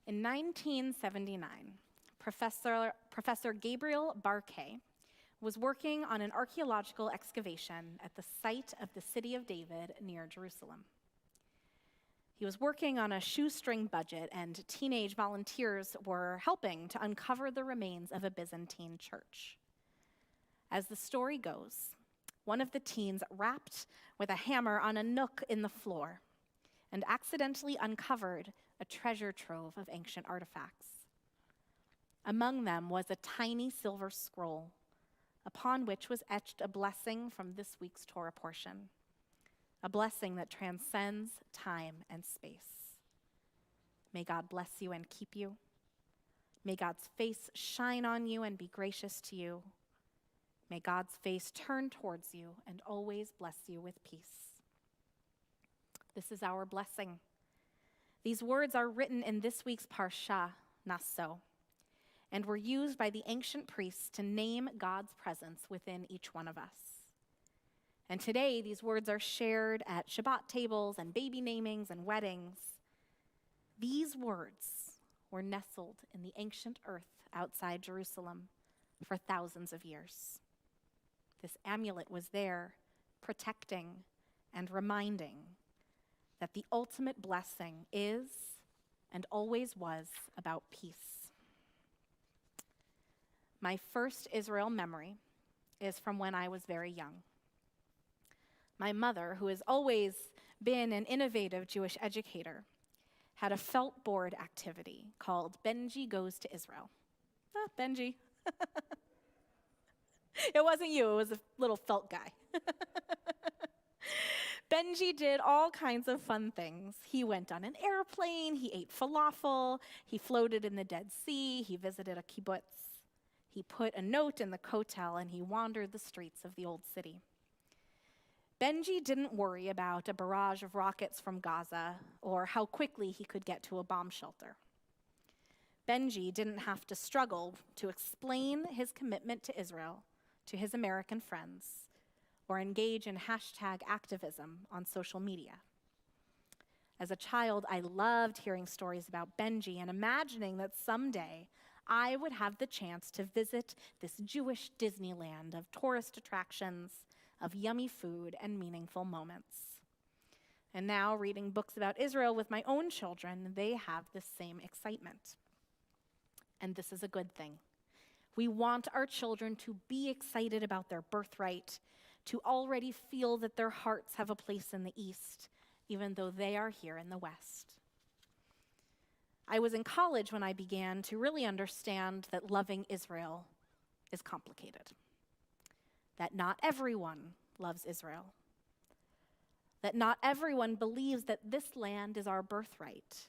In 1979, Professor Gabriel Barkay was working on an archaeological excavation at the site of the city of David near Jerusalem. He was working on a shoestring budget, and teenage volunteers were helping to uncover the remains of a Byzantine church. As the story goes, one of the teens rapped with a hammer on a nook in the floor and accidentally uncovered a treasure trove of ancient artifacts. Among them was a tiny silver scroll, upon which was etched a blessing from this week's Torah portion, a blessing that transcends time and space. May God bless you and keep you. May God's face shine on you and be gracious to you. May God's face turn towards you and always bless you with peace. This is our blessing. These words are written in this week's Parsha, Naso, and were used by the ancient priests to name God's presence within each one of us. And today, these words are shared at Shabbat tables and baby namings and weddings. These words were nestled in the ancient earth outside Jerusalem for thousands of years. This amulet was there, protecting and reminding that the ultimate blessing is and always was about peace. My first Israel memory is from when I was very young. My mother, who has always been an innovative Jewish educator, had a felt board activity called Benji Goes to Israel. Benji. It wasn't you, it was a little felt guy. Benji did all kinds of fun things. He went on an airplane, he ate falafel, he floated in the Dead Sea, he visited a kibbutz. He put a note in the kotel, and he wandered the streets of the old city. Benji didn't worry about a barrage of rockets from Gaza or how quickly he could get to a bomb shelter. Benji didn't have to struggle to explain his commitment to Israel to his American friends or engage in hashtag activism on social media. As a child, I loved hearing stories about Benji and imagining that someday I would have the chance to visit this Jewish Disneyland of tourist attractions, of yummy food and meaningful moments. And now, reading books about Israel with my own children, they have this same excitement. And this is a good thing. We want our children to be excited about their birthright, to already feel that their hearts have a place in the East, even though they are here in the West. I was in college when I began to really understand that loving Israel is complicated. That not everyone loves Israel. That not everyone believes that this land is our birthright.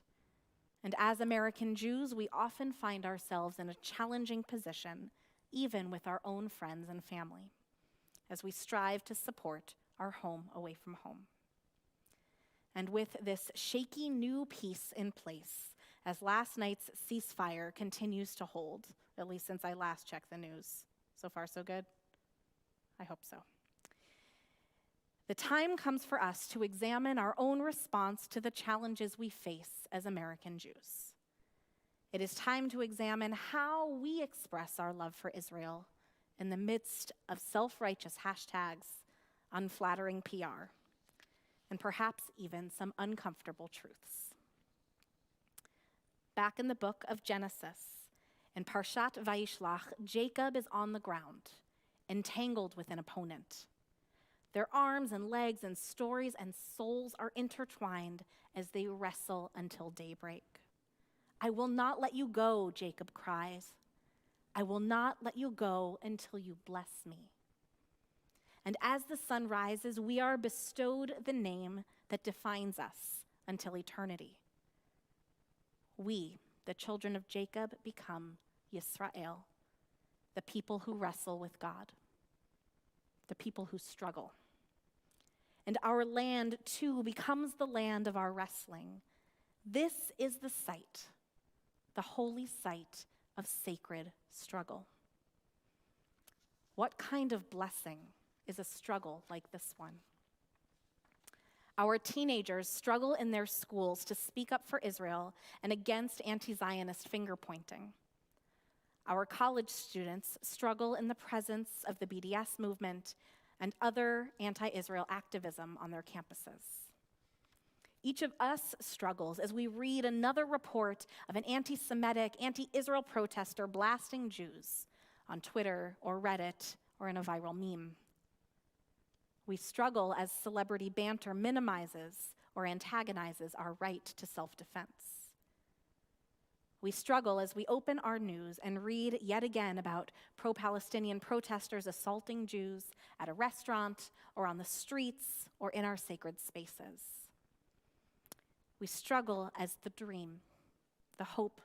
And as American Jews, we often find ourselves in a challenging position, even with our own friends and family, as we strive to support our home away from home. And with this shaky new peace in place, as last night's ceasefire continues to hold, at least since I last checked the news. So far, so good? I hope so. The time comes for us to examine our own response to the challenges we face as American Jews. It is time to examine how we express our love for Israel in the midst of self-righteous hashtags, unflattering PR, and perhaps even some uncomfortable truths. Back in the book of Genesis, in Parshat Vayishlach, Jacob is on the ground, entangled with an opponent. Their arms and legs and stories and souls are intertwined as they wrestle until daybreak. I will not let you go, Jacob cries. I will not let you go until you bless me. And as the sun rises, we are bestowed the name that defines us until eternity. We, the children of Jacob, become Yisrael, the people who wrestle with God, the people who struggle. And our land, too, becomes the land of our wrestling. This is the site, the holy site of sacred struggle. What kind of blessing is a struggle like this one? Our teenagers struggle in their schools to speak up for Israel and against anti-Zionist finger-pointing. Our college students struggle in the presence of the BDS movement and other anti-Israel activism on their campuses. Each of us struggles as we read another report of an anti-Semitic, anti-Israel protester blasting Jews on Twitter or Reddit or in a viral meme. We struggle as celebrity banter minimizes or antagonizes our right to self-defense. We struggle as we open our news and read yet again about pro-Palestinian protesters assaulting Jews at a restaurant or on the streets or in our sacred spaces. We struggle as the dream, the hope,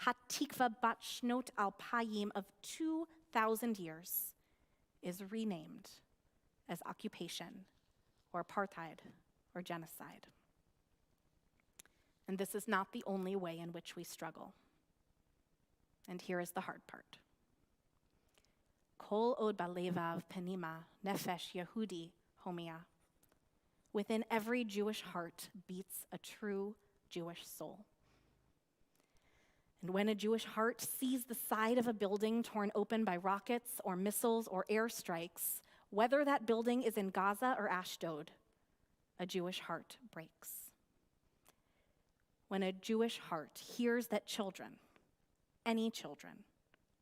Hatikva bat shnot alpayim of 2,000 years is renamed as occupation or apartheid or genocide. And this is not the only way in which we struggle. And here is the hard part. Kol od balevav penima nefesh Yehudi homia. Within every Jewish heart beats a true Jewish soul. And when a Jewish heart sees the side of a building torn open by rockets or missiles or airstrikes, whether that building is in Gaza or Ashdod, a Jewish heart breaks. When a Jewish heart hears that children, any children,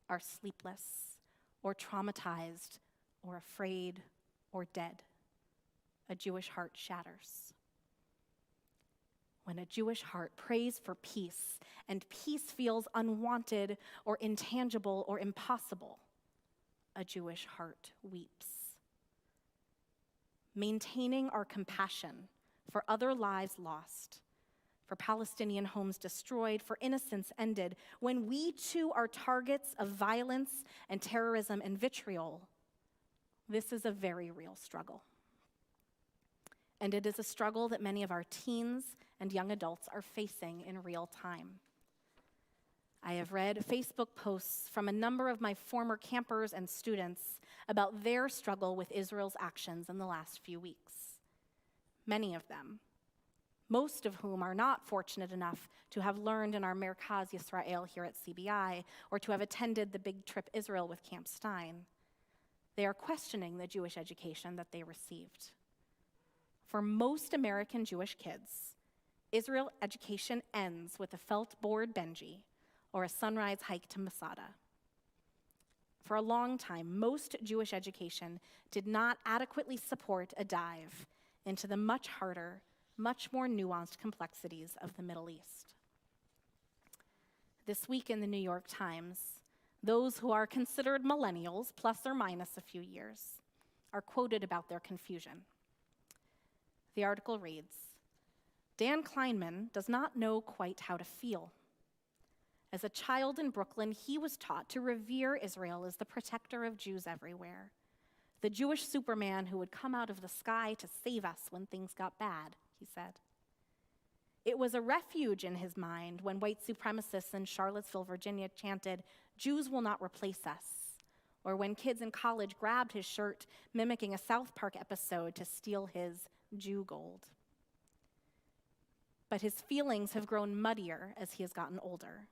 are sleepless or traumatized or afraid or dead, a Jewish heart shatters. When a Jewish heart prays for peace and peace feels unwanted or intangible or impossible, a Jewish heart weeps. Maintaining our compassion for other lives lost, for Palestinian homes destroyed, for innocence ended, when we too are targets of violence and terrorism and vitriol, this is a very real struggle. And it is a struggle that many of our teens and young adults are facing in real time. I have read Facebook posts from a number of my former campers and students about their struggle with Israel's actions in the last few weeks. Many of them, most of whom are not fortunate enough to have learned in our Merkaz Yisrael here at CBI or to have attended the Big Trip Israel with Camp Stein. They are questioning the Jewish education that they received. For most American Jewish kids, Israel education ends with a felt board Benji or a sunrise hike to Masada. For a long time, most Jewish education did not adequately support a dive into the much harder, much more nuanced complexities of the Middle East. This week in the New York Times, those who are considered millennials, plus or minus a few years, are quoted about their confusion. The article reads, Dan Kleinman does not know quite how to feel. As a child in Brooklyn, he was taught to revere Israel as the protector of Jews everywhere, the Jewish Superman who would come out of the sky to save us when things got bad, he said. It was a refuge in his mind when white supremacists in Charlottesville, Virginia chanted, "Jews will not replace us," or when kids in college grabbed his shirt, mimicking a South Park episode to steal his Jew gold. But his feelings have grown muddier as he has gotten older,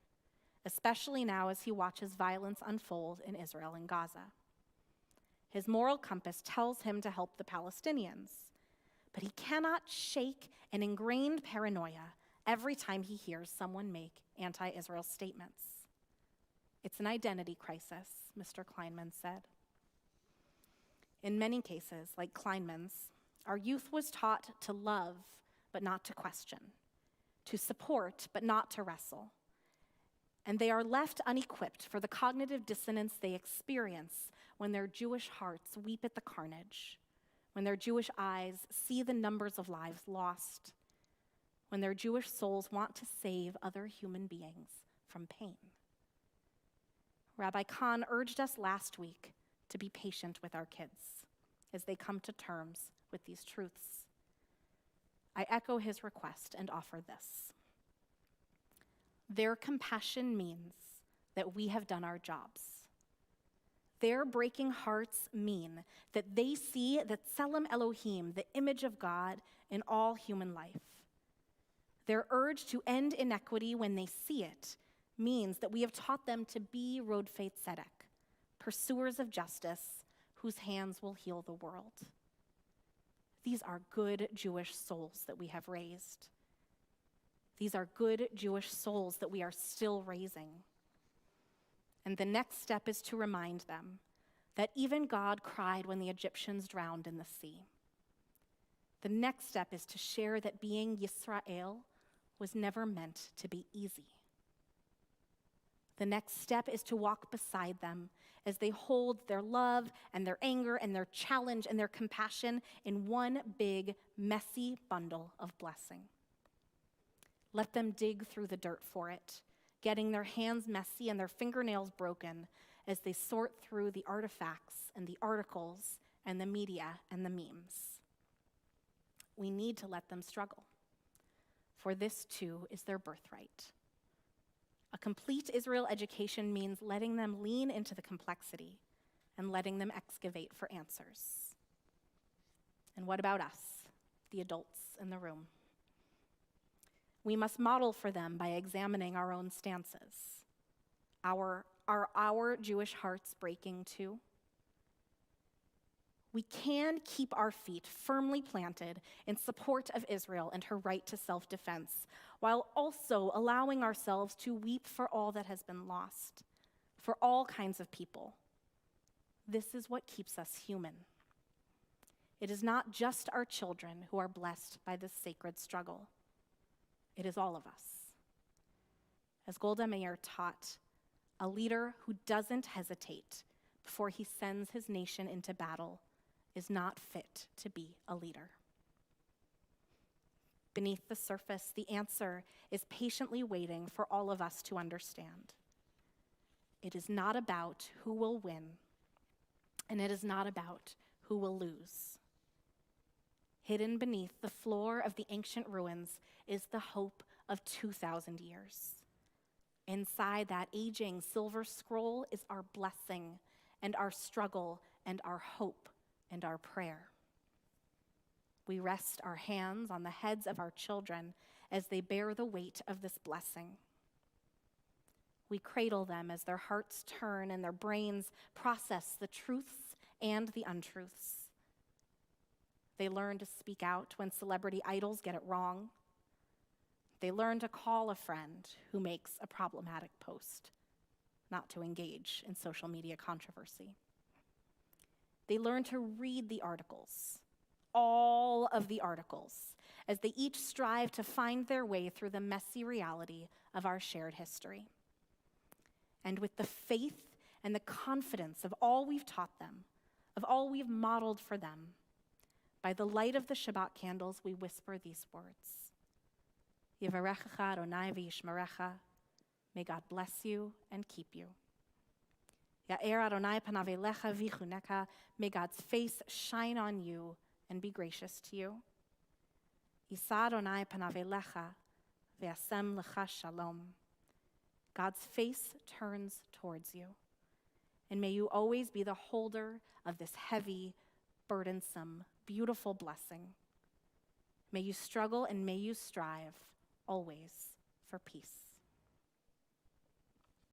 especially now as he watches violence unfold in Israel and Gaza. His moral compass tells him to help the Palestinians, but he cannot shake an ingrained paranoia every time he hears someone make anti-Israel statements. It's an identity crisis, Mr. Kleinman said. In many cases, like Kleinman's, our youth was taught to love, but not to question, to support, but not to wrestle. And they are left unequipped for the cognitive dissonance they experience when their Jewish hearts weep at the carnage, when their Jewish eyes see the numbers of lives lost, when their Jewish souls want to save other human beings from pain. Rabbi Kahn urged us last week to be patient with our kids as they come to terms with these truths. I echo his request and offer this. Their compassion means that we have done our jobs. Their breaking hearts mean that they see the Tselem Elohim, the image of God, in all human life. Their urge to end inequity when they see it means that we have taught them to be Rodfei Tzedek, pursuers of justice whose hands will heal the world. These are good Jewish souls that we have raised. These are good Jewish souls that we are still raising. And the next step is to remind them that even God cried when the Egyptians drowned in the sea. The next step is to share that being Yisrael was never meant to be easy. The next step is to walk beside them as they hold their love and their anger and their challenge and their compassion in one big, messy bundle of blessing. Let them dig through the dirt for it, getting their hands messy and their fingernails broken as they sort through the artifacts and the articles and the media and the memes. We need to let them struggle, for this too is their birthright. A complete Israel education means letting them lean into the complexity and letting them excavate for answers. And what about us, the adults in the room? We must model for them by examining our own stances. Are our Jewish hearts breaking too? We can keep our feet firmly planted in support of Israel and her right to self-defense, while also allowing ourselves to weep for all that has been lost, for all kinds of people. This is what keeps us human. It is not just our children who are blessed by this sacred struggle. It is all of us. As Golda Meir taught, a leader who doesn't hesitate before he sends his nation into battle is not fit to be a leader. Beneath the surface, the answer is patiently waiting for all of us to understand. It is not about who will win, and it is not about who will lose. Hidden beneath the floor of the ancient ruins is the hope of 2,000 years. Inside that aging silver scroll is our blessing and our struggle and our hope and our prayer. We rest our hands on the heads of our children as they bear the weight of this blessing. We cradle them as their hearts turn and their brains process the truths and the untruths. They learn to speak out when celebrity idols get it wrong. They learn to call a friend who makes a problematic post, not to engage in social media controversy. They learn to read the articles, all of the articles, as they each strive to find their way through the messy reality of our shared history. And with the faith and the confidence of all we've taught them, of all we've modeled for them, by the light of the Shabbat candles, we whisper these words. Yivarechecha Adonai v'yishmerecha. May God bless you and keep you. Ya'er Adonai panav elecha v'chuneka. May God's face shine on you and be gracious to you. Yisa Adonai panav elecha v'yasem lecha shalom. God's face turns towards you. And may you always be the holder of this heavy, burdensome, beautiful blessing. May you struggle and may you strive always for peace.